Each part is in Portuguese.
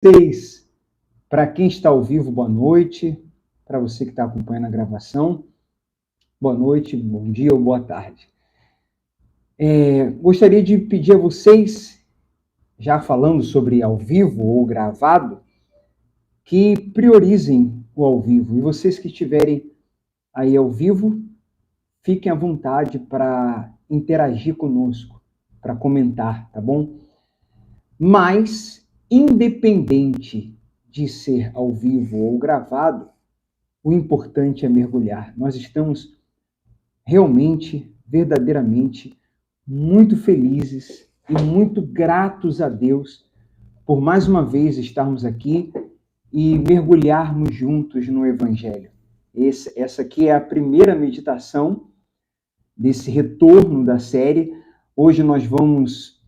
Vocês, para quem está ao vivo, boa noite. Para você que está acompanhando a gravação, boa noite, bom dia ou boa tarde. Gostaria de pedir a vocês, já falando sobre ao vivo ou gravado, que priorizem o ao vivo. E vocês que estiverem aí ao vivo, fiquem à vontade para interagir conosco, para comentar, tá bom? Mas, independente de ser ao vivo ou gravado, o importante é mergulhar. Nós estamos realmente, verdadeiramente, muito felizes e muito gratos a Deus por mais uma vez estarmos aqui e mergulharmos juntos no Evangelho. Essa aqui é a primeira meditação desse retorno da série. Hoje nós vamos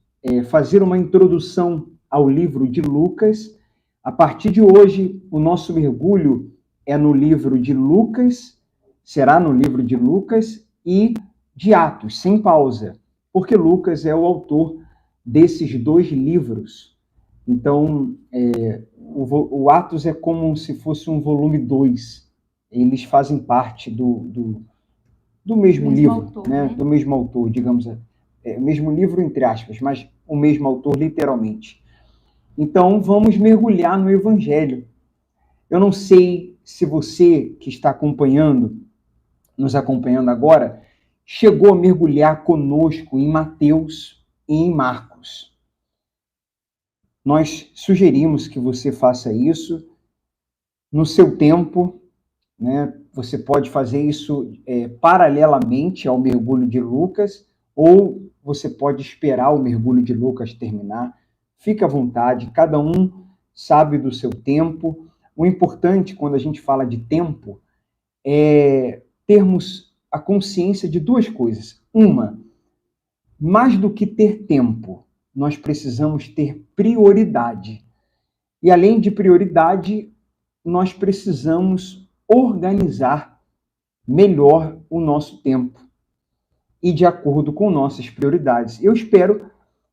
fazer uma introdução ao livro de Lucas. A partir de hoje, o nosso mergulho é no livro de Lucas, será no livro de Lucas e de Atos, sem pausa, porque Lucas é o autor desses dois livros. Então, o Atos é como se fosse um volume 2. Eles fazem parte do mesmo livro, autor, né? Do mesmo autor, digamos, mesmo livro entre aspas, mas o mesmo autor literalmente. Então, vamos mergulhar no Evangelho. Eu não sei se você que está nos acompanhando agora, chegou a mergulhar conosco em Mateus e em Marcos. Nós sugerimos que você faça isso no seu tempo, né? Você pode fazer isso paralelamente ao mergulho de Lucas, ou você pode esperar o mergulho de Lucas terminar. Fique à vontade, cada um sabe do seu tempo. O importante, quando a gente fala de tempo, é termos a consciência de duas coisas. Uma, mais do que ter tempo, nós precisamos ter prioridade. E além de prioridade, nós precisamos organizar melhor o nosso tempo e de acordo com nossas prioridades. Eu espero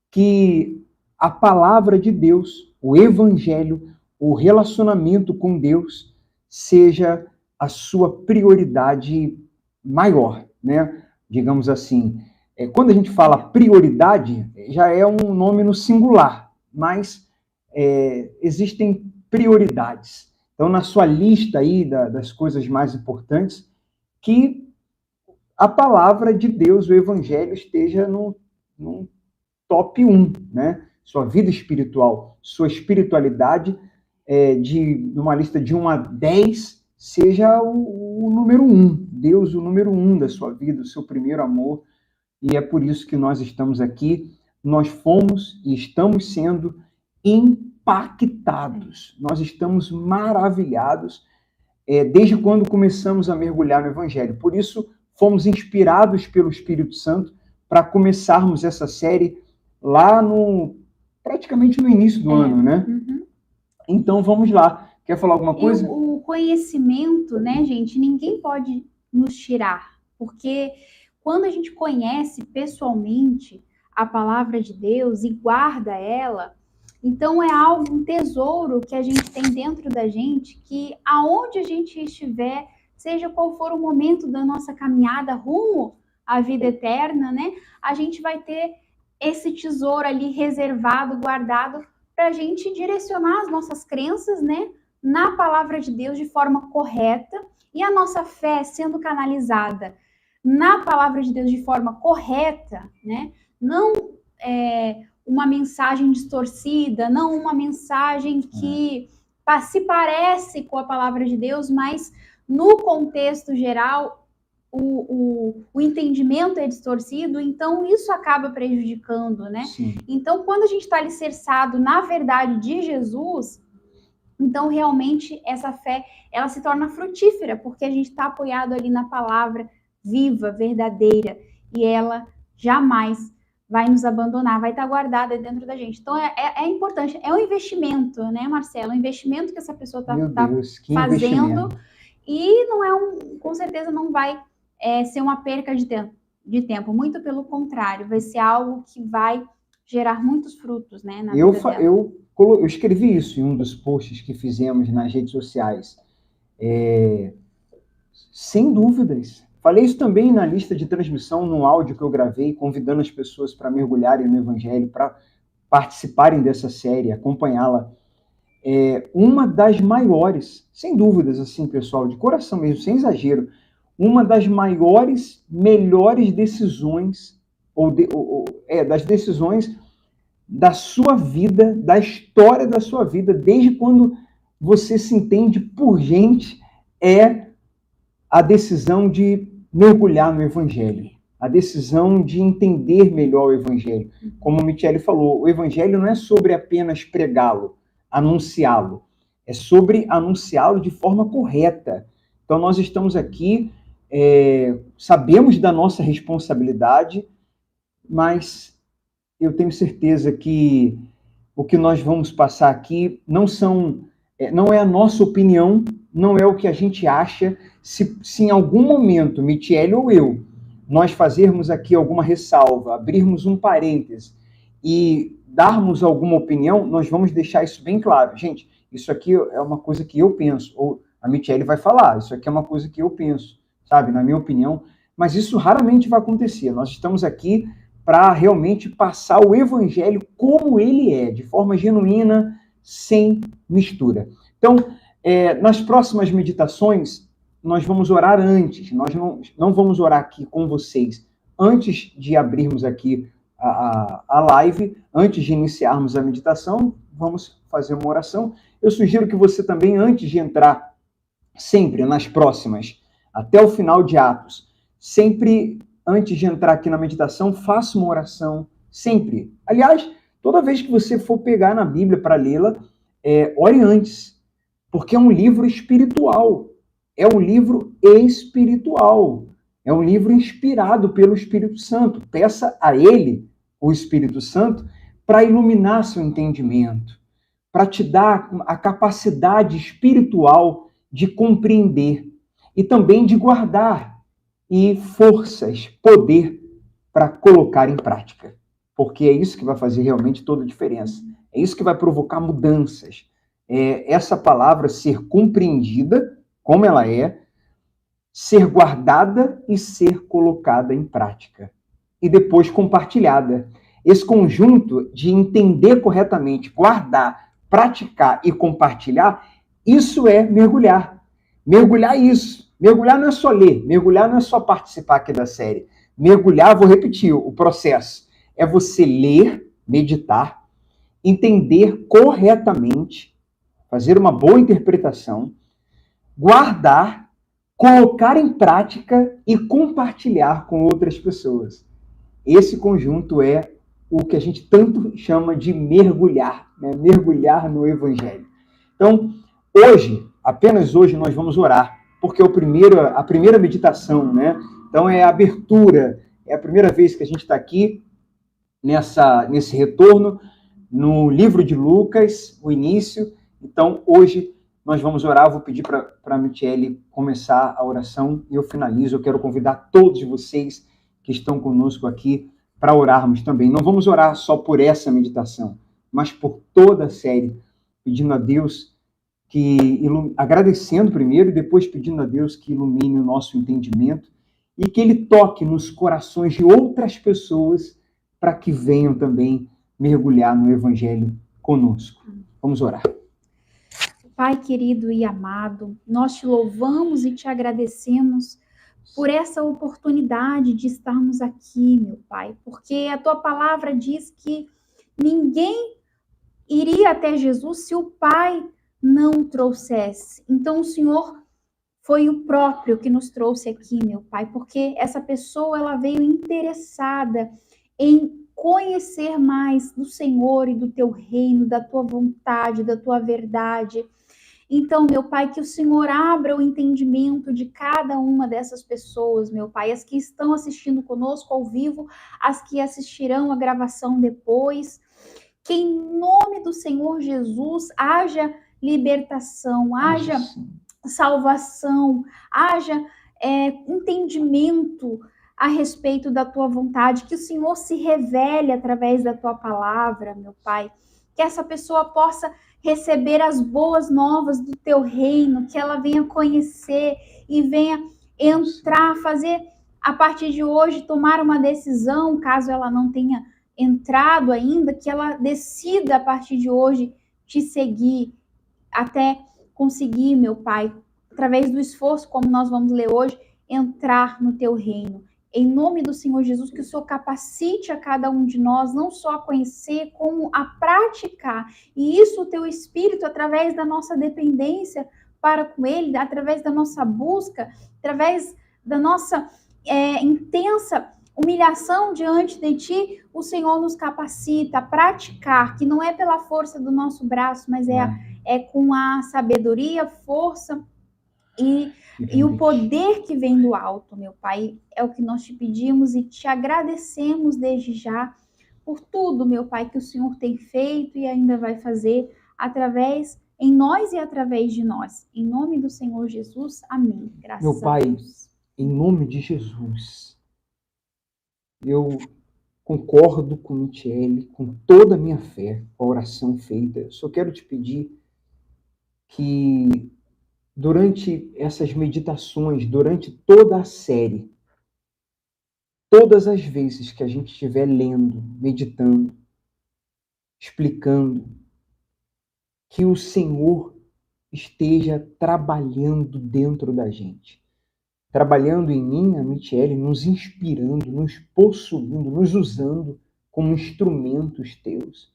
que a palavra de Deus, o Evangelho, o relacionamento com Deus seja a sua prioridade maior, né? Digamos assim, quando a gente fala prioridade, já é um nome no singular, mas existem prioridades. Então, na sua lista aí das coisas mais importantes, que a palavra de Deus, o Evangelho, esteja no top 1, né? Sua vida espiritual, sua espiritualidade, numa lista de 1 a 10, seja o número 1. Deus, o número 1 da sua vida, o seu primeiro amor. E é por isso que nós estamos aqui. Nós fomos e estamos sendo impactados. Nós estamos maravilhados desde quando começamos a mergulhar no Evangelho. Por isso, fomos inspirados pelo Espírito Santo para começarmos essa série lá praticamente no início do ano, né? Uhum. Então, vamos lá. Quer falar alguma coisa? O conhecimento, né, gente, ninguém pode nos tirar, porque quando a gente conhece pessoalmente a palavra de Deus e guarda ela, então é algo, um tesouro que a gente tem dentro da gente, que aonde a gente estiver, seja qual for o momento da nossa caminhada rumo à vida eterna, né, a gente vai ter esse tesouro ali reservado, guardado, para a gente direcionar as nossas crenças, né, na palavra de Deus de forma correta, e a nossa fé sendo canalizada na palavra de Deus de forma correta, né, não uma mensagem distorcida, não uma mensagem que se parece com a palavra de Deus, mas no contexto geral o entendimento é distorcido, então isso acaba prejudicando, né? Sim. Então, quando a gente está alicerçado na verdade de Jesus, então realmente essa fé ela se torna frutífera, porque a gente está apoiado ali na palavra viva, verdadeira, e ela jamais vai nos abandonar, vai estar guardada dentro da gente. Então é importante, é um investimento, né, Marcelo? Um investimento que essa pessoa está fazendo, e não é com certeza não vai ser uma perca de tempo, muito pelo contrário, vai ser algo que vai gerar muitos frutos, né, na vida dela. Eu eu escrevi isso em um dos posts que fizemos nas redes sociais. Sem dúvidas. Falei isso também na lista de transmissão, no áudio que eu gravei, convidando as pessoas para mergulharem no Evangelho, para participarem dessa série, acompanhá-la. Uma das maiores, sem dúvidas, assim, pessoal, de coração mesmo, sem exagero, uma das maiores, melhores decisões, das decisões da sua vida, da história da sua vida, desde quando você se entende por gente, é a decisão de mergulhar no Evangelho, a decisão de entender melhor o Evangelho. Como o Michele falou, o Evangelho não é sobre apenas pregá-lo, anunciá-lo, é sobre anunciá-lo de forma correta. Então nós estamos aqui, sabemos da nossa responsabilidade, mas eu tenho certeza que o que nós vamos passar aqui não é a nossa opinião, não é o que a gente acha. Se em algum momento, Michele ou eu, nós fazermos aqui alguma ressalva, abrirmos um parêntese e darmos alguma opinião, nós vamos deixar isso bem claro. Gente, isso aqui é uma coisa que eu penso, ou a Michele vai falar, isso aqui é uma coisa que eu penso, sabe, na minha opinião, mas isso raramente vai acontecer. Nós estamos aqui para realmente passar o Evangelho como ele é, de forma genuína, sem mistura. Então, nas próximas meditações, nós vamos orar antes, nós não vamos orar aqui com vocês antes de abrirmos aqui a live, antes de iniciarmos a meditação, vamos fazer uma oração. Eu sugiro que você também, antes de entrar, sempre nas próximas, até o final de Atos, sempre antes de entrar aqui na meditação, faça uma oração, sempre. Aliás, toda vez que você for pegar na Bíblia para lê-la, ore antes, porque é um livro espiritual, é um livro espiritual, é um livro inspirado pelo Espírito Santo. Peça a ele, o Espírito Santo, para iluminar seu entendimento, para te dar a capacidade espiritual de compreender e também de guardar e forças, poder para colocar em prática. Porque é isso que vai fazer realmente toda a diferença. É isso que vai provocar mudanças. Essa palavra ser compreendida, como ela é, ser guardada e ser colocada em prática. E depois compartilhada. Esse conjunto de entender corretamente, guardar, praticar e compartilhar, isso é mergulhar. Mergulhar isso. Mergulhar não é só ler, mergulhar não é só participar aqui da série. Mergulhar, vou repetir o processo, é você ler, meditar, entender corretamente, fazer uma boa interpretação, guardar, colocar em prática e compartilhar com outras pessoas. Esse conjunto é o que a gente tanto chama de mergulhar, né? Mergulhar no Evangelho. Então, apenas hoje, nós vamos orar, porque a primeira meditação, né? Então é a abertura, é a primeira vez que a gente está aqui nesse retorno no livro de Lucas, o início. Então hoje nós vamos orar, vou pedir para a Michele começar a oração e eu finalizo. Eu quero convidar todos vocês que estão conosco aqui para orarmos também. Não vamos orar só por essa meditação, mas por toda a série, pedindo a Deus agradecendo primeiro e depois pedindo a Deus que ilumine o nosso entendimento e que Ele toque nos corações de outras pessoas para que venham também mergulhar no Evangelho conosco. Vamos orar. Pai querido e amado, nós te louvamos e te agradecemos por essa oportunidade de estarmos aqui, meu Pai, porque a tua palavra diz que ninguém iria até Jesus se o Pai não trouxesse. Então o Senhor foi o próprio que nos trouxe aqui, meu Pai, porque essa pessoa ela veio interessada em conhecer mais do Senhor e do teu reino, da tua vontade, da tua verdade. Então, meu Pai, que o Senhor abra o entendimento de cada uma dessas pessoas, meu Pai, as que estão assistindo conosco ao vivo, as que assistirão a gravação depois. Que em nome do Senhor Jesus haja libertação, haja salvação, haja entendimento a respeito da tua vontade, que o Senhor se revele através da tua palavra, meu Pai, que essa pessoa possa receber as boas novas do teu reino, que ela venha conhecer e venha entrar, fazer a partir de hoje, tomar uma decisão, caso ela não tenha entrado ainda, que ela decida a partir de hoje te seguir até conseguir, meu Pai, através do esforço, como nós vamos ler hoje, entrar no teu reino. Em nome do Senhor Jesus, que o Senhor capacite a cada um de nós, não só a conhecer, como a praticar. E isso o teu Espírito, através da nossa dependência para com Ele, através da nossa busca, através da nossa intensa humilhação diante de Ti, o Senhor nos capacita a praticar, que não é pela força do nosso braço, mas é com a sabedoria, força e o poder que vem do alto, meu Pai. É o que nós te pedimos e te agradecemos desde já por tudo, meu Pai, que o Senhor tem feito e ainda vai fazer em nós e através de nós. Em nome do Senhor Jesus, amém. Graças a Deus. Meu Pai, em nome de Jesus, eu concordo com Michele, com toda a minha fé, com a oração feita. Eu só quero te pedir que durante essas meditações, durante toda a série, todas as vezes que a gente estiver lendo, meditando, explicando, que o Senhor esteja trabalhando dentro da gente. Trabalhando em mim, a Michele, nos inspirando, nos possuindo, nos usando como instrumentos teus,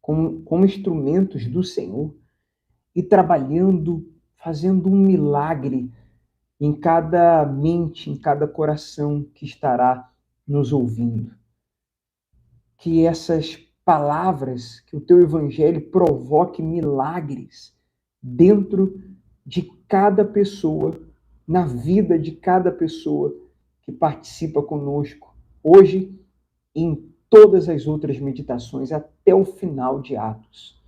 como instrumentos do Senhor, e trabalhando, fazendo um milagre em cada mente, em cada coração que estará nos ouvindo. Que essas palavras, que o teu evangelho provoque milagres dentro de cada pessoa, na vida de cada pessoa que participa conosco hoje e em todas as outras meditações até o final de Atos.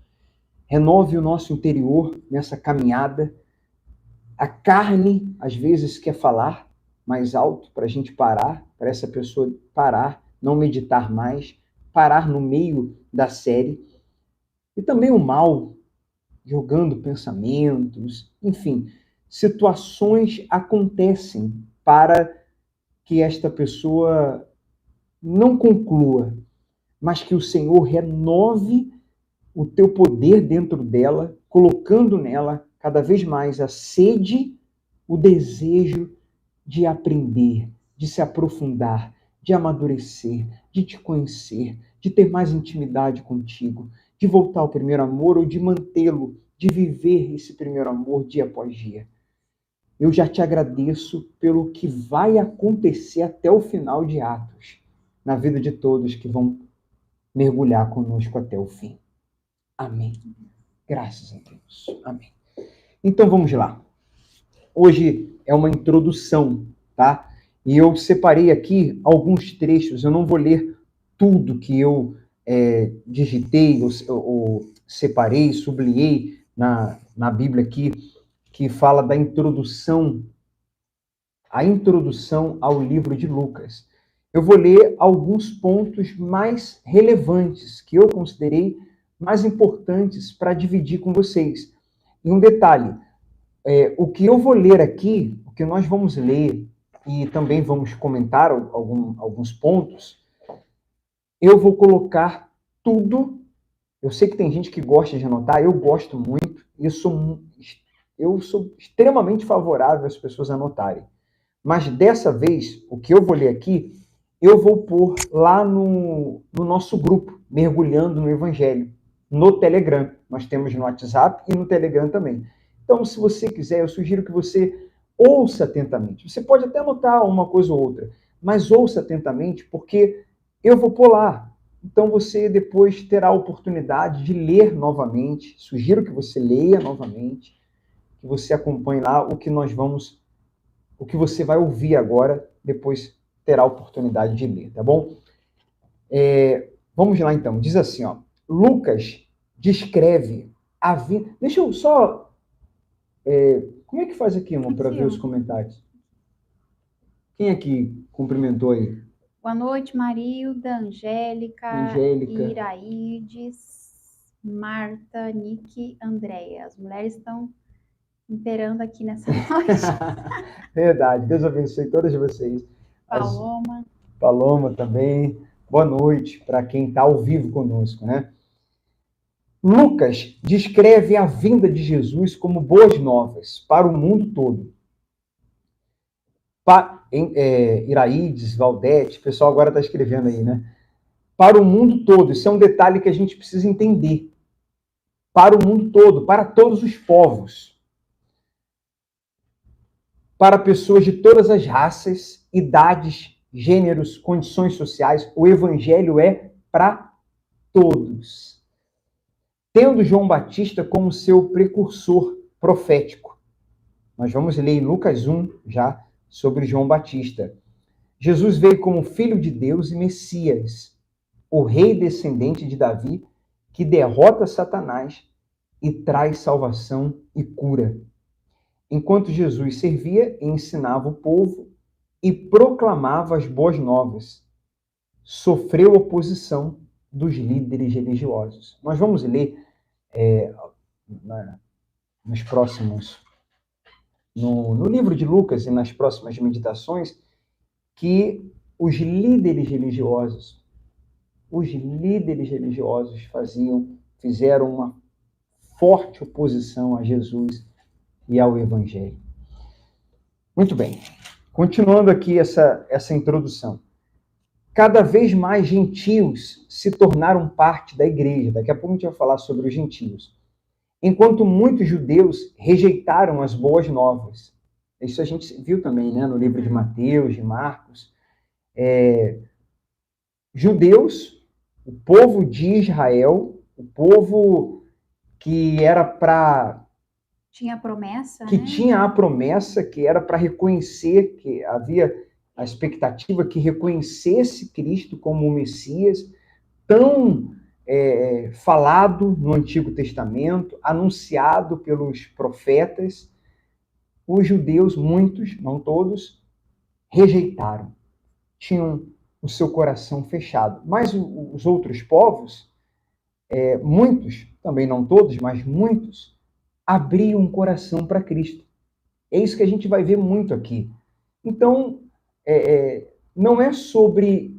Renove o nosso interior nessa caminhada. A carne, às vezes, quer falar mais alto para a gente parar, para essa pessoa parar, não meditar mais, parar no meio da série. E também o mal, jogando pensamentos, enfim, situações acontecem para que esta pessoa não conclua, mas que o Senhor renove o teu poder dentro dela, colocando nela cada vez mais a sede, o desejo de aprender, de se aprofundar, de amadurecer, de te conhecer, de ter mais intimidade contigo, de voltar ao primeiro amor ou de mantê-lo, de viver esse primeiro amor dia após dia. Eu já te agradeço pelo que vai acontecer até o final de Atos, na vida de todos que vão mergulhar conosco até o fim. Amém. Graças a Deus. Amém. Então vamos lá. Hoje é uma introdução, tá? E eu separei aqui alguns trechos. Eu não vou ler tudo que eu digitei ou separei, sublinhei na Bíblia aqui, que fala da introdução, a introdução ao livro de Lucas. Eu vou ler alguns pontos mais relevantes que eu considerei mais importantes para dividir com vocês. E um detalhe, o que eu vou ler aqui, o que nós vamos ler e também vamos comentar alguns pontos, eu vou colocar tudo. Eu sei que tem gente que gosta de anotar, eu gosto muito, e eu sou extremamente favorável às pessoas anotarem. Mas dessa vez, o que eu vou ler aqui, eu vou pôr lá no nosso grupo, Mergulhando no Evangelho, no Telegram. Nós temos no WhatsApp e no Telegram também. Então, se você quiser, eu sugiro que você ouça atentamente. Você pode até anotar uma coisa ou outra, mas ouça atentamente, porque eu vou pôr lá. Então, você depois terá a oportunidade de ler novamente. Sugiro que você leia novamente, que você acompanhe lá o que você vai ouvir agora, depois terá a oportunidade de ler, tá bom? Vamos lá, então. Diz assim, ó. Lucas descreve a vida... Deixa eu só... como é que faz aqui, irmão, para ver os comentários? Quem aqui cumprimentou aí? Boa noite, Marilda, Angélica, Iraides, Marta, Nick, Andréia. As mulheres estão imperando aqui nessa noite. Verdade. Deus abençoe todas vocês. Paloma também. Boa noite para quem está ao vivo conosco, né? Lucas descreve a vinda de Jesus como boas novas para o mundo todo. Iraides, Valdete, o pessoal agora está escrevendo aí, né? Para o mundo todo. Isso é um detalhe que a gente precisa entender. Para o mundo todo, para todos os povos. Para pessoas de todas as raças, idades, gêneros, condições sociais, o evangelho é para todos. Tendo João Batista como seu precursor profético. Nós vamos ler em Lucas 1 já sobre João Batista. Jesus veio como Filho de Deus e Messias, o rei descendente de Davi, que derrota Satanás e traz salvação e cura. Enquanto Jesus servia e ensinava o povo e proclamava as boas novas, sofreu oposição dos líderes religiosos. Nós vamos ler nos próximos, no livro de Lucas e nas próximas meditações, que os líderes religiosos fizeram uma forte oposição a Jesus e ao Evangelho. Muito bem. Continuando aqui essa introdução. Cada vez mais gentios se tornaram parte da igreja. Daqui a pouco a gente vai falar sobre os gentios. Enquanto muitos judeus rejeitaram as boas novas. Isso a gente viu também, né, no livro de Mateus, de Marcos. Judeus, o povo de Israel, o povo que era para... Tinha promessa, que né? tinha a promessa, que era para reconhecer, que havia a expectativa que reconhecesse Cristo como o Messias, tão falado no Antigo Testamento, anunciado pelos profetas. Os judeus, muitos, não todos, rejeitaram. Tinham o seu coração fechado. Mas os outros povos, muitos, também não todos, mas muitos, abriam um coração para Cristo. É isso que a gente vai ver muito aqui. Então, não é sobre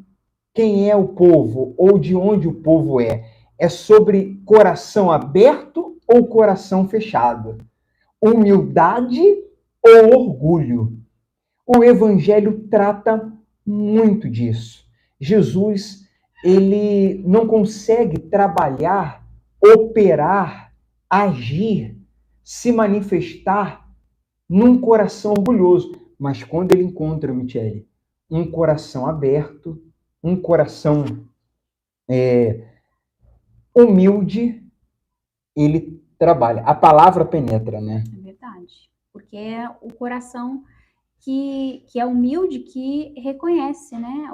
quem é o povo ou de onde o povo é sobre coração aberto ou coração fechado, humildade ou orgulho. O Evangelho trata muito disso. Jesus, ele não consegue trabalhar, operar, agir, se manifestar num coração orgulhoso. Mas quando ele encontra, Michele, um coração aberto, um coração humilde, ele trabalha. A palavra penetra, né? É verdade. Porque é o coração que é humilde, que reconhece, né,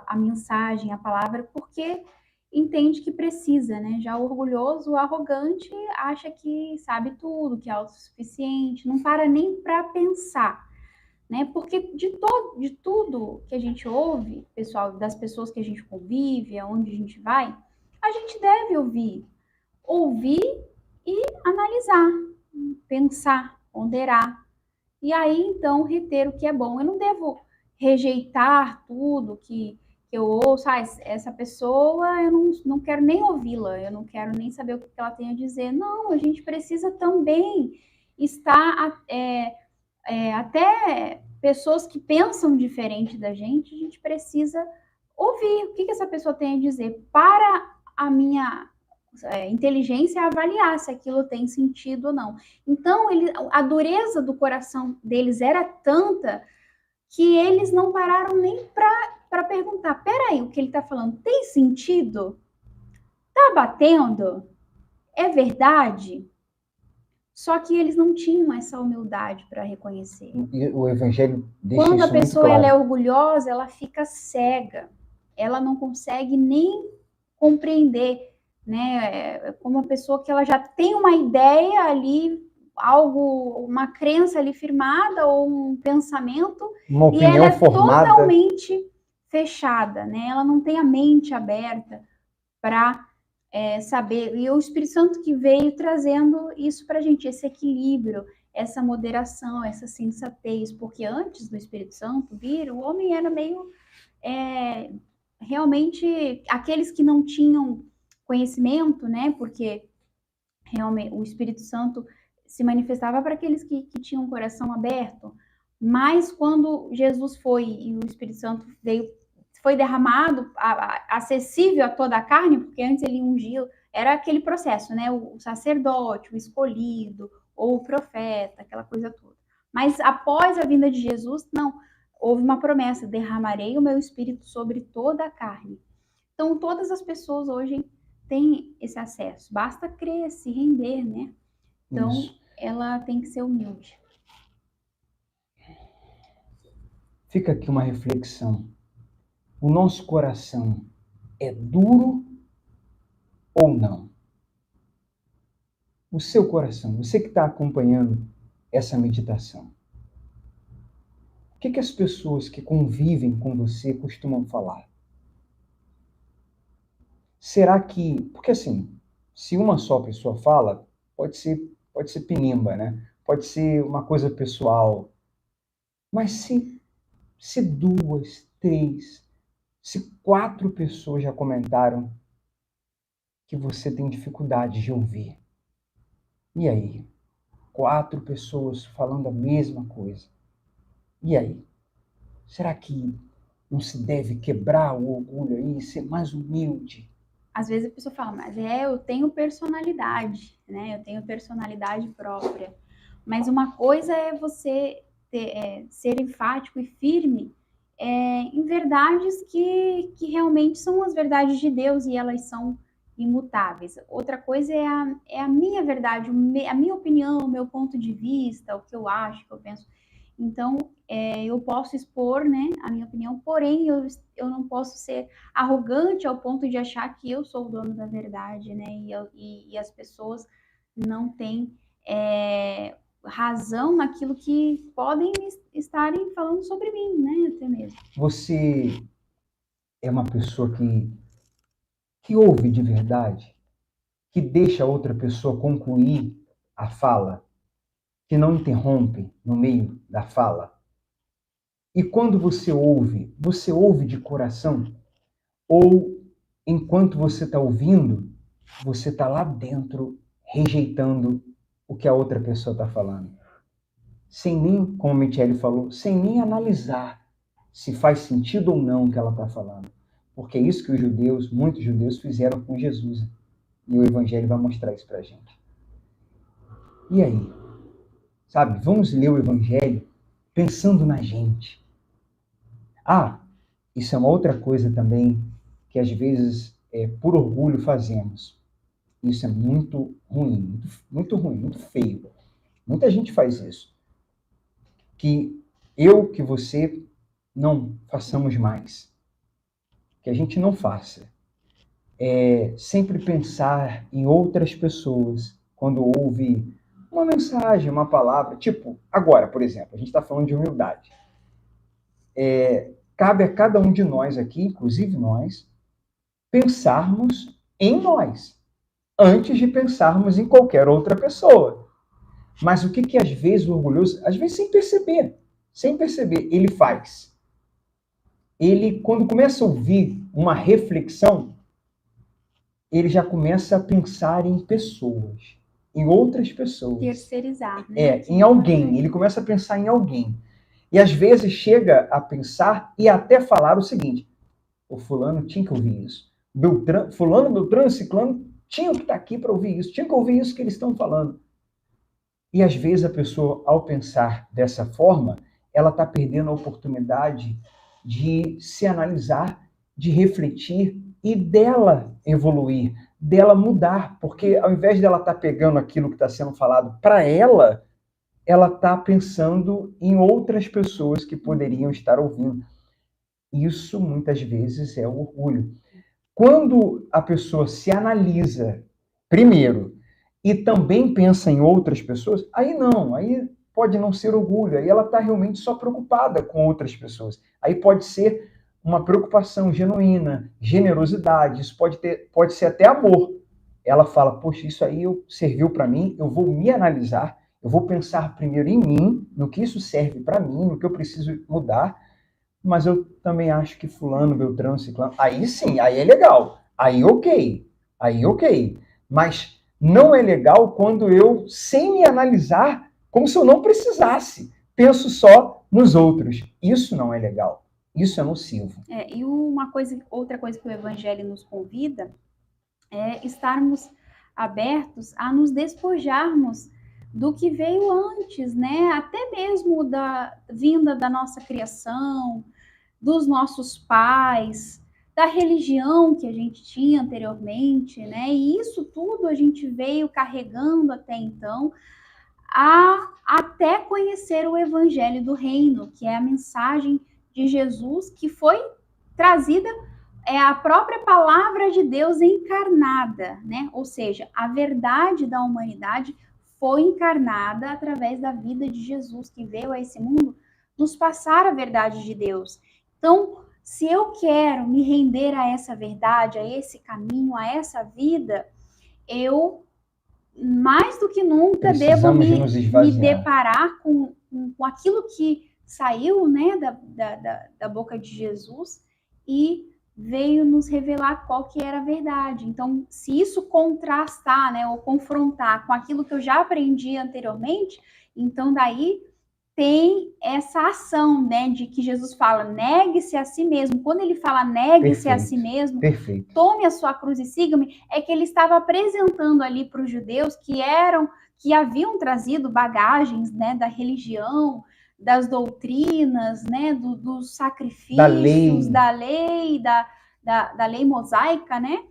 a mensagem, a palavra, porque entende que precisa, né? Já o orgulhoso, o arrogante, acha que sabe tudo, que é autossuficiente, não para nem para pensar, né? Porque de tudo que a gente ouve, pessoal, das pessoas que a gente convive, aonde a gente vai, a gente deve ouvir e analisar, pensar, ponderar. E aí, então, reter o que é bom. Eu não devo rejeitar tudo que eu ouço. Essa pessoa, eu não quero nem ouvi-la, eu não quero nem saber o que ela tem a dizer. Não, a gente precisa também estar... até pessoas que pensam diferente da gente, a gente precisa ouvir o que essa pessoa tem a dizer para a minha inteligência avaliar se aquilo tem sentido ou não. Então, a dureza do coração deles era tanta que eles não pararam nem para perguntar, peraí, o que ele está falando tem sentido? Tá batendo? É verdade? Só que eles não tinham essa humildade para reconhecer. E o Evangelho deixa Quando isso a pessoa muito claro. ela é orgulhosa, ela fica cega. Ela não consegue nem compreender, né? Como uma pessoa que ela já tem uma ideia ali, uma crença ali firmada ou um pensamento, uma opinião e ela é formada, totalmente fechada, né? Ela não tem a mente aberta para saber. E o Espírito Santo que veio trazendo isso para a gente, esse equilíbrio, essa moderação, essa sensatez, porque antes do Espírito Santo vir, o homem era meio realmente aqueles que não tinham conhecimento, né? Porque realmente o Espírito Santo se manifestava para aqueles que tinham o coração aberto. Mas quando Jesus foi e o Espírito Santo veio, foi derramado, acessível a toda a carne, porque antes ele ungiu, era aquele processo, né? O sacerdote, o escolhido, ou o profeta, aquela coisa toda. Mas após a vinda de Jesus, não, houve uma promessa: derramarei o meu espírito sobre toda a carne. Então, todas as pessoas hoje têm esse acesso. Basta crer, se render, né? Então, Isso. ela tem que ser humilde. Fica aqui uma reflexão. O nosso coração é duro ou não? O seu coração, você que está acompanhando essa meditação, o que as pessoas que convivem com você costumam falar? Será que... Porque assim, se uma só pessoa fala, pode ser pinimba, né? Pode ser uma coisa pessoal. Mas se 2, 3, se 4 pessoas já comentaram que você tem dificuldade de ouvir, e aí? 4 pessoas falando a mesma coisa. E aí? Será que não se deve quebrar o orgulho aí, ser mais humilde? Às vezes a pessoa fala, mas eu tenho personalidade, né? Eu tenho personalidade própria. Mas uma coisa é você ser enfático e firme em verdades que realmente são as verdades de Deus e elas são imutáveis. Outra coisa é a minha verdade, a minha opinião, o meu ponto de vista, o que eu acho, o que eu penso. Então, eu posso expor, né, a minha opinião, porém eu não posso ser arrogante ao ponto de achar que eu sou o dono da verdade, né? E as pessoas não têm razão naquilo que podem estarem falando sobre mim, né? Até mesmo. Você é uma pessoa que ouve de verdade, que deixa a outra pessoa concluir a fala, que não interrompe no meio da fala? E quando você ouve de coração? Ou enquanto você está ouvindo, você está lá dentro rejeitando o que a outra pessoa está falando? Sem nem, como a Michele falou, sem nem analisar se faz sentido ou não o que ela está falando. Porque é isso que muitos judeus fizeram com Jesus. E o Evangelho vai mostrar isso para a gente. E aí? Sabe, vamos ler o Evangelho pensando na gente. Isso é uma outra coisa também que às vezes, por orgulho, fazemos. Isso é muito ruim, muito ruim, muito feio. Muita gente faz isso. Que você não façamos mais. Que a gente não faça. Sempre pensar em outras pessoas quando ouve uma mensagem, uma palavra. Tipo, agora, por exemplo, a gente está falando de humildade. Cabe a cada um de nós aqui, inclusive nós, pensarmos em nós, antes de pensarmos em qualquer outra pessoa. Mas o que às vezes o orgulhoso, às vezes sem perceber, ele faz? Ele, quando começa a ouvir uma reflexão, ele já começa a pensar em pessoas, em outras pessoas. Terceirizar, né? Em alguém. Ele começa a pensar em alguém. E às vezes chega a pensar e até falar o seguinte: o fulano tinha que ouvir isso. Fulano, Beltrano, Ciclano tinham que estar aqui para ouvir isso. Tinha que ouvir isso que eles estão falando. E às vezes a pessoa, ao pensar dessa forma, ela está perdendo a oportunidade de se analisar, de refletir e dela evoluir, dela mudar. Porque ao invés dela estar pegando aquilo que está sendo falado para ela está pensando em outras pessoas que poderiam estar ouvindo. Isso, muitas vezes, é o orgulho. Quando a pessoa se analisa, primeiro, e também pensa em outras pessoas, aí pode não ser orgulho, aí ela está realmente só preocupada com outras pessoas. Aí pode ser uma preocupação genuína, generosidade, isso pode ser até amor. Ela fala, poxa, isso aí serviu para mim, eu vou me analisar, eu vou pensar primeiro em mim, no que isso serve para mim, no que eu preciso mudar, mas eu também acho que fulano, beltrano, ciclano, aí sim, aí é legal, aí ok. Mas não é legal quando eu, sem me analisar, como se eu não precisasse, penso só nos outros. Isso não é legal. Isso é nocivo. E outra coisa que o Evangelho nos convida é estarmos abertos a nos despojarmos do que veio antes, né? Até mesmo da vinda da nossa criação, dos nossos pais, da religião que a gente tinha anteriormente, né? E isso tudo a gente veio carregando até então, até conhecer o Evangelho do Reino, que é a mensagem de Jesus que foi trazida, é a própria palavra de Deus encarnada, né? Ou seja, a verdade da humanidade foi encarnada através da vida de Jesus, que veio a esse mundo nos passar a verdade de Deus. Então, se eu quero me render a essa verdade, a esse caminho, a essa vida, eu, mais do que nunca, devo me deparar com aquilo que saiu, né, da boca de Jesus e veio nos revelar qual que era a verdade. Então, se isso contrastar, né, ou confrontar com aquilo que eu já aprendi anteriormente, então daí tem essa ação, né, de que Jesus fala, negue-se a si mesmo. Quando ele fala negue-se a si mesmo, tome a sua cruz e siga-me, é que ele estava apresentando ali para os judeus que haviam trazido bagagens, né, da religião, das doutrinas, né, dos sacrifícios, da lei mosaica, né?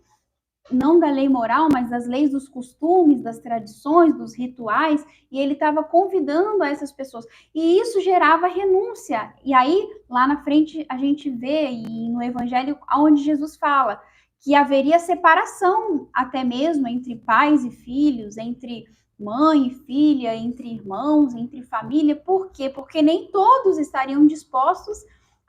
Não da lei moral, mas das leis dos costumes, das tradições, dos rituais, e ele estava convidando a essas pessoas. E isso gerava renúncia. E aí, lá na frente, a gente vê, e no Evangelho, onde Jesus fala que haveria separação até mesmo entre pais e filhos, entre mãe e filha, entre irmãos, entre família. Por quê? Porque nem todos estariam dispostos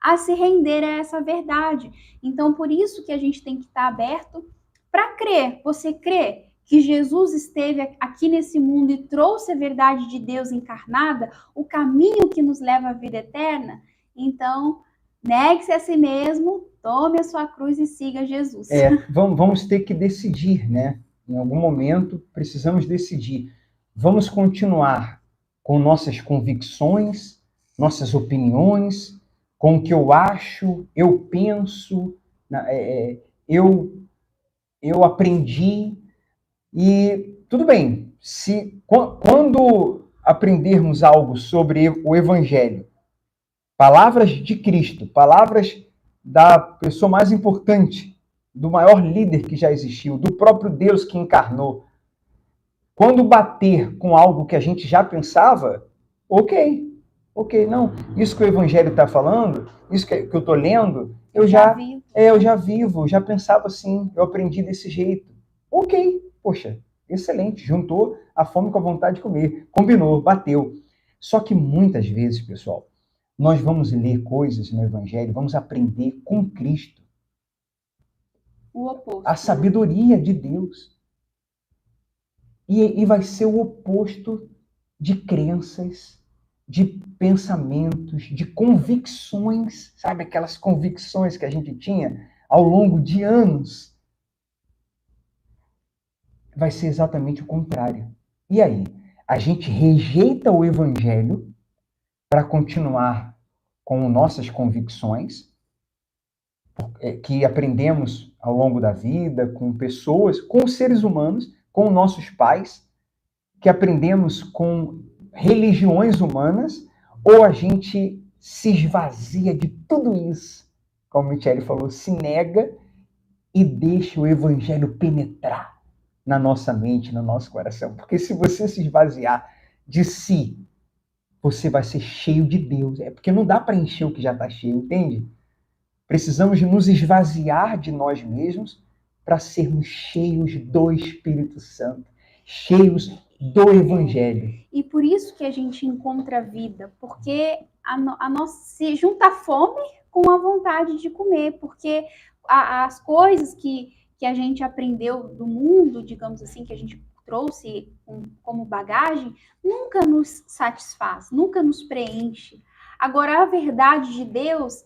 a se render a essa verdade. Então, por isso que a gente tem que estar aberto para crer. Você crê que Jesus esteve aqui nesse mundo e trouxe a verdade de Deus encarnada, o caminho que nos leva à vida eterna? Então, negue-se a si mesmo, tome a sua cruz e siga Jesus. Vamos ter que decidir, né? Em algum momento, precisamos decidir. Vamos continuar com nossas convicções, nossas opiniões, com o que eu acho, eu penso, eu aprendi, e tudo bem, quando aprendermos algo sobre o Evangelho, palavras de Cristo, palavras da pessoa mais importante, do maior líder que já existiu, do próprio Deus que encarnou, quando bater com algo que a gente já pensava, ok, não, isso que o Evangelho está falando, isso que eu estou lendo, eu já vivo, já pensava assim, eu aprendi desse jeito. Ok, poxa, excelente, juntou a fome com a vontade de comer, combinou, bateu. Só que muitas vezes, pessoal, nós vamos ler coisas no Evangelho, vamos aprender com Cristo. O oposto. A sabedoria de Deus. E vai ser o oposto de crenças, de pensamentos, de convicções, sabe? Aquelas convicções que a gente tinha ao longo de anos. Vai ser exatamente o contrário. E aí? A gente rejeita o Evangelho para continuar com nossas convicções, que aprendemos ao longo da vida, com pessoas, com seres humanos, com nossos pais, que aprendemos com religiões humanas, ou a gente se esvazia de tudo isso, como Michele falou, se nega e deixa o Evangelho penetrar na nossa mente, no nosso coração. Porque se você se esvaziar de si, você vai ser cheio de Deus. É porque não dá para encher o que já está cheio, entende? Precisamos nos esvaziar de nós mesmos para sermos cheios do Espírito Santo, cheios do Evangelho. e por isso que a gente encontra vida, porque a nossa se junta a fome com a vontade de comer, porque as coisas que a gente aprendeu do mundo, digamos assim, que a gente trouxe como bagagem, nunca nos satisfaz, nunca nos preenche. Agora, a verdade de Deus,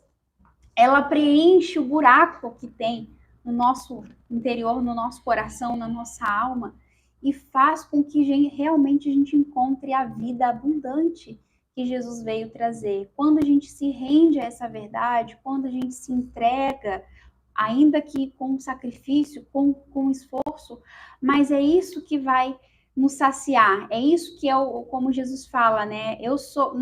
ela preenche o buraco que tem no nosso interior, no nosso coração, na nossa alma, e faz com que realmente a gente encontre a vida abundante que Jesus veio trazer. Quando a gente se rende a essa verdade, quando a gente se entrega, ainda que com sacrifício, com esforço, mas é isso que vai nos saciar, é isso que é como Jesus fala, né? Eu sou,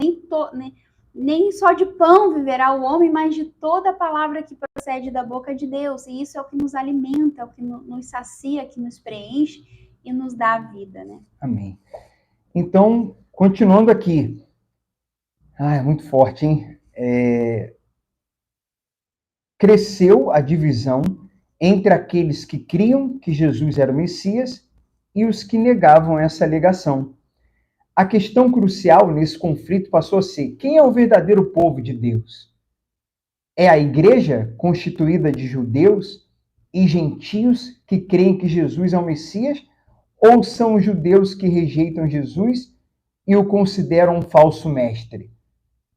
nem só de pão viverá o homem, mas de toda a palavra que procede da boca de Deus. E isso é o que nos alimenta, é o que nos sacia, que nos preenche e nos dá a vida, né? Amém. Então, continuando aqui. É muito forte, hein? Cresceu a divisão entre aqueles que criam que Jesus era o Messias e os que negavam essa alegação. A questão crucial nesse conflito passou a ser: quem é o verdadeiro povo de Deus? É a igreja constituída de judeus e gentios que creem que Jesus é o Messias? Ou são os judeus que rejeitam Jesus e o consideram um falso mestre?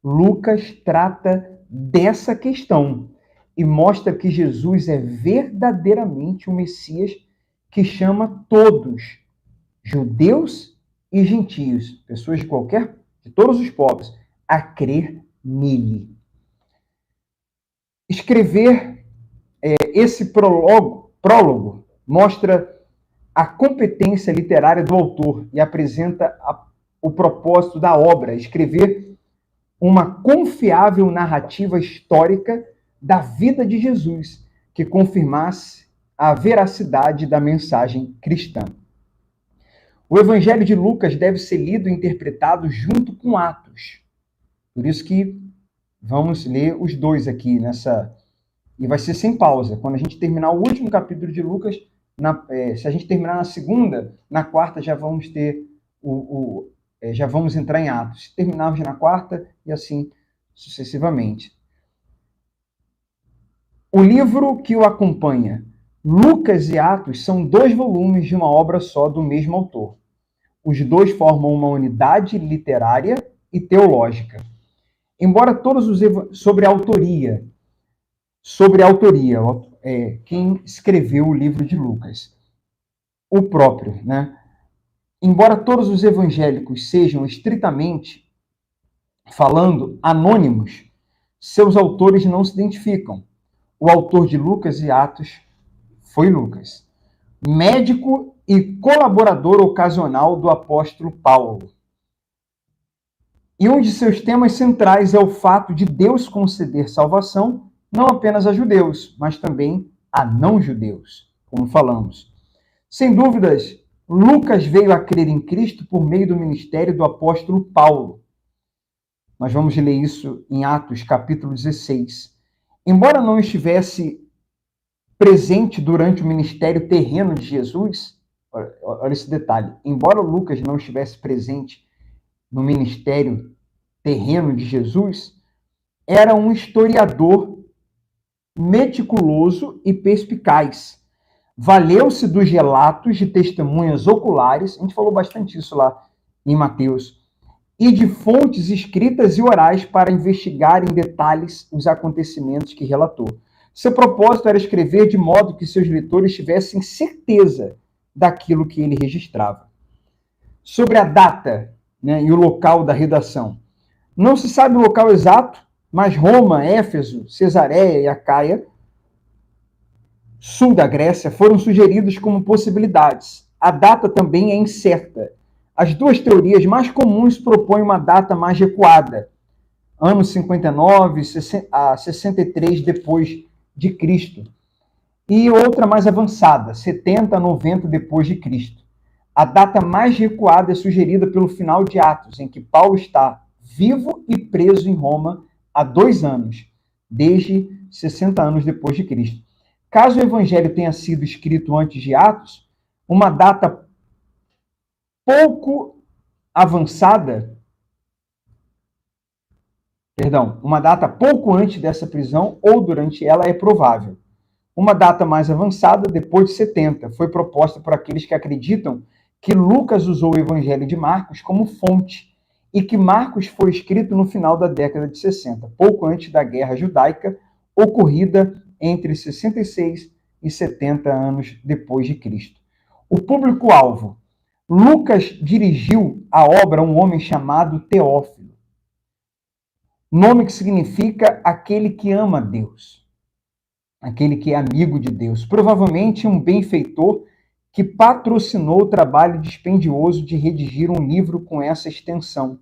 Lucas trata dessa questão e mostra que Jesus é verdadeiramente o Messias que chama todos, judeus e gentios, pessoas de todos os povos, a crer nele. Escrever esse prólogo mostra a competência literária do autor e apresenta o propósito da obra, escrever uma confiável narrativa histórica da vida de Jesus, que confirmasse a veracidade da mensagem cristã. O Evangelho de Lucas deve ser lido e interpretado junto com Atos. Por isso que vamos ler os dois aqui nessa... E vai ser sem pausa. Quando a gente terminar o último capítulo de Lucas, se a gente terminar na segunda, na quarta já vamos ter já vamos entrar em Atos. Se terminarmos na quarta, e assim sucessivamente. O livro que o acompanha, Lucas e Atos, são 2 volumes de uma obra só do mesmo autor. Os dois formam uma unidade literária e teológica. Embora todos os sobre a autoria, quem escreveu o livro de Lucas, o próprio, né? Embora todos os evangélicos sejam estritamente falando anônimos, seus autores não se identificam. O autor de Lucas e Atos foi Lucas, médico e colaborador ocasional do apóstolo Paulo. E um de seus temas centrais é o fato de Deus conceder salvação não apenas a judeus, mas também a não-judeus, como falamos. Sem dúvidas, Lucas veio a crer em Cristo por meio do ministério do apóstolo Paulo. Nós vamos ler isso em Atos, capítulo 16. Embora não estivesse presente durante o ministério terreno de Jesus, olha esse detalhe, embora Lucas não estivesse presente no ministério terreno de Jesus, era um historiador meticuloso e perspicaz. Valeu-se dos relatos de testemunhas oculares, a gente falou bastante isso lá em Mateus, e de fontes escritas e orais para investigar em detalhes os acontecimentos que relatou. Seu propósito era escrever de modo que seus leitores tivessem certeza daquilo que ele registrava. Sobre a data, né, e o local da redação. Não se sabe o local exato, mas Roma, Éfeso, Cesareia e Acaia, sul da Grécia, foram sugeridos como possibilidades. A data também é incerta. As duas teorias mais comuns propõem uma data mais recuada, anos 59 a 63 depois de Cristo, e outra mais avançada, 70 a 90 depois de Cristo. A data mais recuada é sugerida pelo final de Atos, em que Paulo está vivo e preso em Roma há 2 anos, desde 60 anos depois de Cristo. Caso o evangelho tenha sido escrito antes de Atos, uma data pouco avançada, uma data pouco antes dessa prisão ou durante ela é provável. Uma data mais avançada, depois de 70, foi proposta por aqueles que acreditam que Lucas usou o Evangelho de Marcos como fonte e que Marcos foi escrito no final da década de 60, pouco antes da Guerra Judaica, ocorrida entre 66 e 70 anos depois de Cristo. O público-alvo. Lucas dirigiu a obra a um homem chamado Teófilo, nome que significa aquele que ama Deus, aquele que é amigo de Deus, provavelmente um benfeitor que patrocinou o trabalho dispendioso de redigir um livro com essa extensão.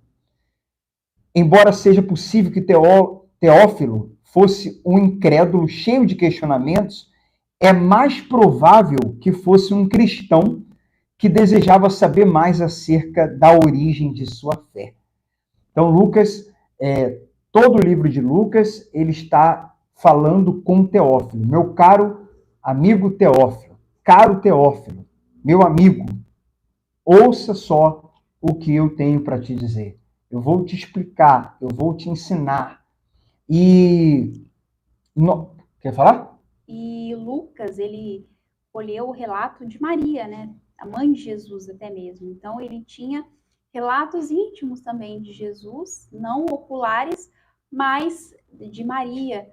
Embora seja possível que Teófilo fosse um incrédulo cheio de questionamentos, é mais provável que fosse um cristão que desejava saber mais acerca da origem de sua fé. Então, todo o livro de Lucas, ele está falando com Teófilo. Meu caro amigo Teófilo, caro Teófilo, meu amigo, ouça só o que eu tenho para te dizer. Eu vou te explicar, eu vou te ensinar. Quer falar? E Lucas, ele colheu o relato de Maria, né? A mãe de Jesus até mesmo. Então, ele tinha relatos íntimos também de Jesus, não oculares, mas de Maria,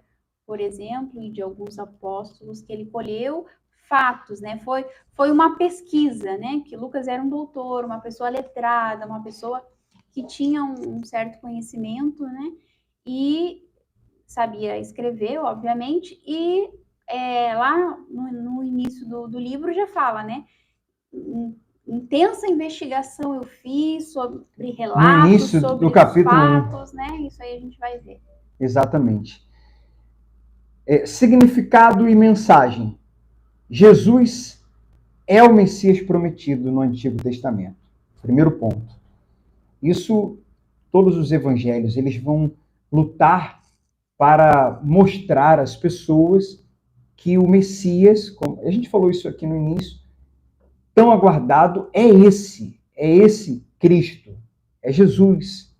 por exemplo, e de alguns apóstolos que ele colheu fatos, né? Foi uma pesquisa, né? Que Lucas era um doutor, uma pessoa letrada, uma pessoa que tinha um certo conhecimento, né? E sabia escrever, obviamente, e lá no início do livro já fala, né? Intensa investigação eu fiz sobre relatos, sobre fatos, né? Isso aí a gente vai ver. Exatamente. Significado e mensagem. Jesus é o Messias prometido no Antigo Testamento. Primeiro ponto. Isso, todos os evangelhos, eles vão lutar para mostrar às pessoas que o Messias, como a gente falou isso aqui no início, tão aguardado, é esse Cristo, é Jesus.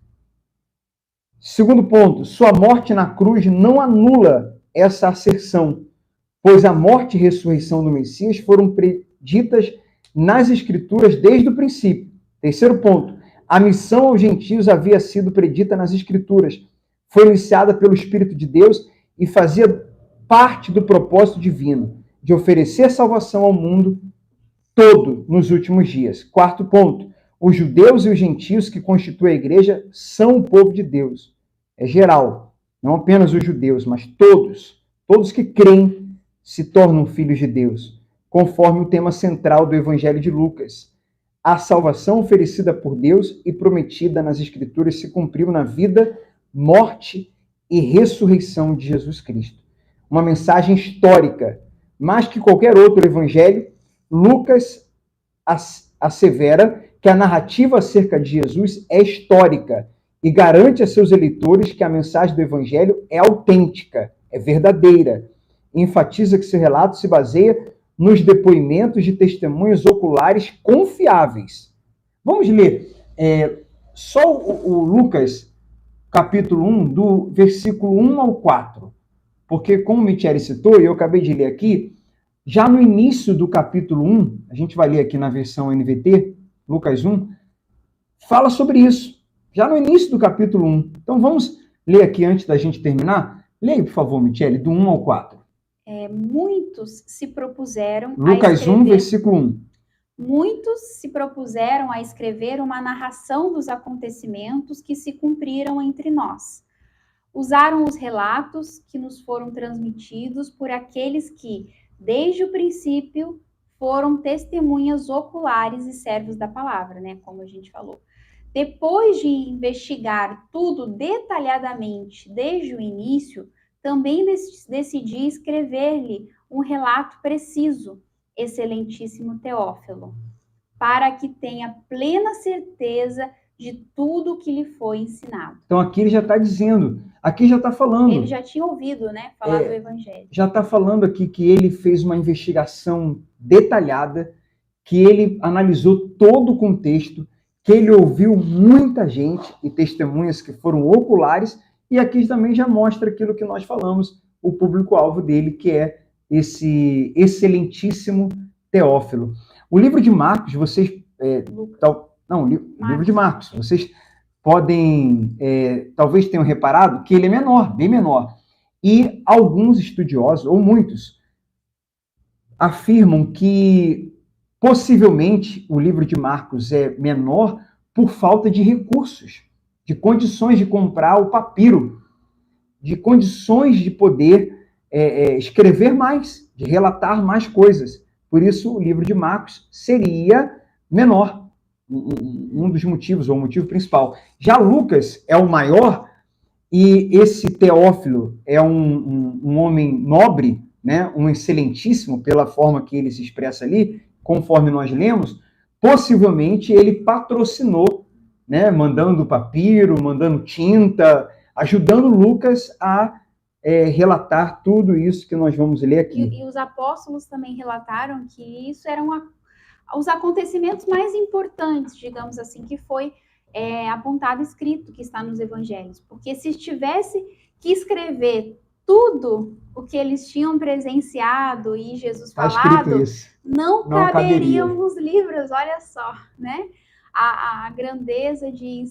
Segundo ponto, sua morte na cruz não anula essa asserção, pois a morte e ressurreição do Messias foram preditas nas Escrituras desde o princípio. Terceiro ponto, a missão aos gentios havia sido predita nas Escrituras, foi iniciada pelo Espírito de Deus e fazia parte do propósito divino de oferecer salvação ao mundo todo nos últimos dias. Quarto ponto, os judeus e os gentios que constituem a igreja são o povo de Deus. É geral, não apenas os judeus, mas todos que creem se tornam filhos de Deus, conforme o tema central do Evangelho de Lucas. A salvação oferecida por Deus e prometida nas Escrituras se cumpriu na vida, morte e ressurreição de Jesus Cristo. Uma mensagem histórica, mais que qualquer outro evangelho, Lucas assevera que a narrativa acerca de Jesus é histórica e garante a seus eleitores que a mensagem do evangelho é autêntica, é verdadeira. E enfatiza que seu relato se baseia nos depoimentos de testemunhas oculares confiáveis. Vamos ler só o Lucas, capítulo 1, do versículo 1 ao 4. Porque, como o Michele citou, e eu acabei de ler aqui, já no início do capítulo 1, a gente vai ler aqui na versão NVT, Lucas 1, fala sobre isso. Já no início do capítulo 1. Então, vamos ler aqui antes da gente terminar? Leia, por favor, Michele, do 1 ao 4. Muitos se propuseram Lucas 1, versículo 1. Muitos se propuseram a escrever uma narração dos acontecimentos que se cumpriram entre nós. Usaram os relatos que nos foram transmitidos por aqueles que, desde o princípio, foram testemunhas oculares e servos da palavra, né? Como a gente falou. Depois de investigar tudo detalhadamente desde o início, também decidi escrever-lhe um relato preciso, excelentíssimo Teófilo, para que tenha plena certeza de tudo que lhe foi ensinado. Então aqui ele já está dizendo, aqui já está falando. Ele já tinha ouvido, né, falar do Evangelho. Já está falando aqui que ele fez uma investigação detalhada, que ele analisou todo o contexto, que ele ouviu muita gente e testemunhas que foram oculares, e aqui também já mostra aquilo que nós falamos, o público-alvo dele, que é esse excelentíssimo Teófilo. O livro de Marcos, vocês... livro de Marcos, vocês podem, talvez tenham reparado que ele é menor, bem menor. E alguns estudiosos, ou muitos, afirmam que possivelmente o livro de Marcos é menor por falta de recursos, de condições de comprar o papiro, de condições de poder escrever mais, de relatar mais coisas. Por isso, o livro de Marcos seria menor, um dos motivos, ou o motivo principal. Já Lucas é o maior, e esse Teófilo é um homem nobre, né, um excelentíssimo, pela forma que ele se expressa ali, conforme nós lemos, possivelmente ele patrocinou, né, mandando papiro, mandando tinta, ajudando Lucas a relatar tudo isso que nós vamos ler aqui. E os apóstolos também relataram que isso eram os acontecimentos mais importantes, digamos assim, que foi apontado, escrito, que está nos evangelhos. Porque se tivesse que escrever tudo o que eles tinham presenciado e Jesus falado, não caberiam os livros, olha só, né? A grandeza de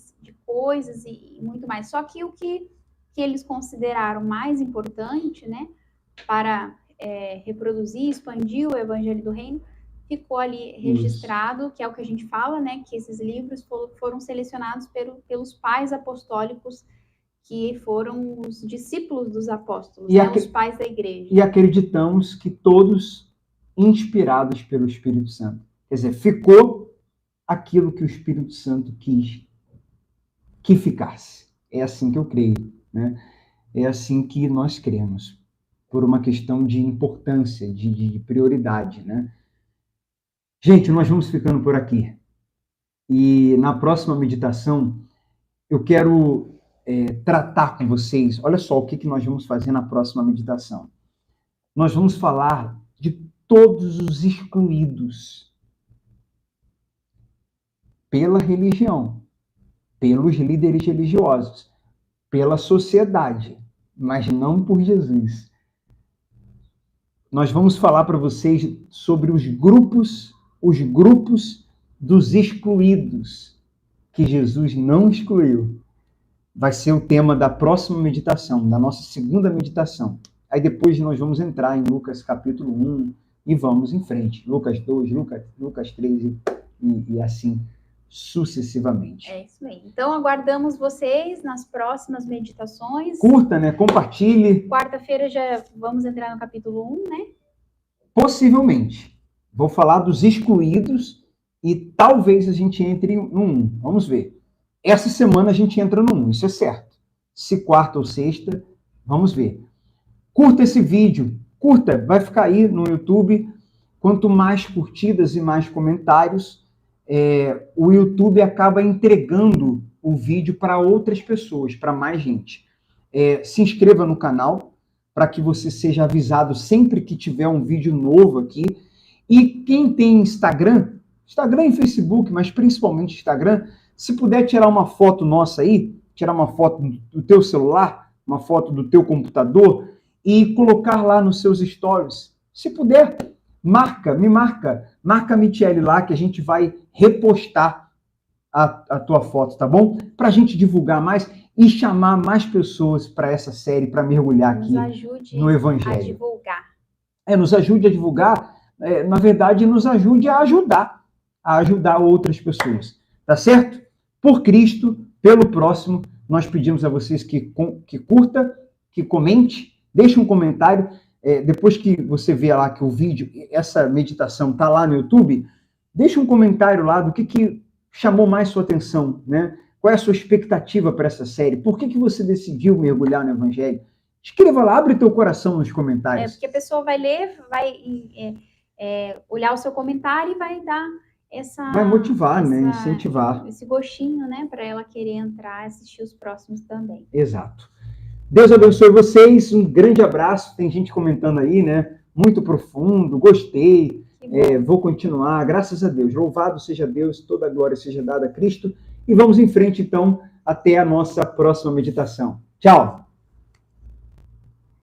coisas e muito mais. Só que o que eles consideraram mais importante, né, para reproduzir, expandir o Evangelho do Reino, ficou ali registrado, que é o que a gente fala, né, que esses livros foram selecionados pelos pais apostólicos, que foram os discípulos dos apóstolos, né, os pais da igreja. E acreditamos que todos inspirados pelo Espírito Santo. Quer dizer, ficou aquilo que o Espírito Santo quis que ficasse. É assim que eu creio, né? É assim que nós cremos, por uma questão de importância, de prioridade, né? Gente, nós vamos ficando por aqui. E na próxima meditação, eu quero tratar com vocês, olha só o que nós vamos fazer na próxima meditação. Nós vamos falar de todos os excluídos pela religião, pelos líderes religiosos, pela sociedade, mas não por Jesus. Nós vamos falar para vocês sobre os grupos dos excluídos, que Jesus não excluiu. Vai ser o tema da próxima meditação, da nossa segunda meditação. Aí depois nós vamos entrar em Lucas capítulo 1 e vamos em frente. Lucas 2, Lucas 3 e assim sucessivamente. É isso aí. Então aguardamos vocês nas próximas meditações. Curta, né? Compartilhe. Quarta-feira já vamos entrar no capítulo 1, né? Possivelmente. Vou falar dos excluídos e talvez a gente entre no 1. Vamos ver. Essa semana a gente entra no 1, isso é certo. Se quarta ou sexta, vamos ver. Curta esse vídeo. Curta, vai ficar aí no YouTube. Quanto mais curtidas e mais comentários, o YouTube acaba entregando o vídeo para outras pessoas, para mais gente. Se inscreva no canal para que você seja avisado sempre que tiver um vídeo novo aqui. E quem tem Instagram e Facebook, mas principalmente Instagram, se puder tirar uma foto nossa aí, tirar uma foto do teu celular, uma foto do teu computador e colocar lá nos seus stories. Se puder, marca a Michele lá que a gente vai repostar a tua foto, tá bom? Para a gente divulgar mais e chamar mais pessoas para essa série, para mergulhar aqui no Evangelho. A divulgar. Nos ajude a divulgar, na verdade, nos ajude a ajudar outras pessoas, tá certo? Por Cristo, pelo próximo, nós pedimos a vocês que curta, que comente, deixe um comentário. Depois que você vê lá que o vídeo, essa meditação está lá no YouTube, deixe um comentário lá do que chamou mais sua atenção, né? Qual é a sua expectativa para essa série? Por que você decidiu mergulhar no Evangelho? Escreva lá, abre teu coração nos comentários. Porque a pessoa vai ler, vai olhar o seu comentário e vai dar vai motivar, né? Incentivar. Esse gostinho, né? Para ela querer entrar e assistir os próximos também. Exato. Deus abençoe vocês. Um grande abraço. Tem gente comentando aí, né? Muito profundo. Gostei. Vou continuar, graças a Deus. Louvado seja Deus, toda a glória seja dada a Cristo. E vamos em frente, então, até a nossa próxima meditação. Tchau!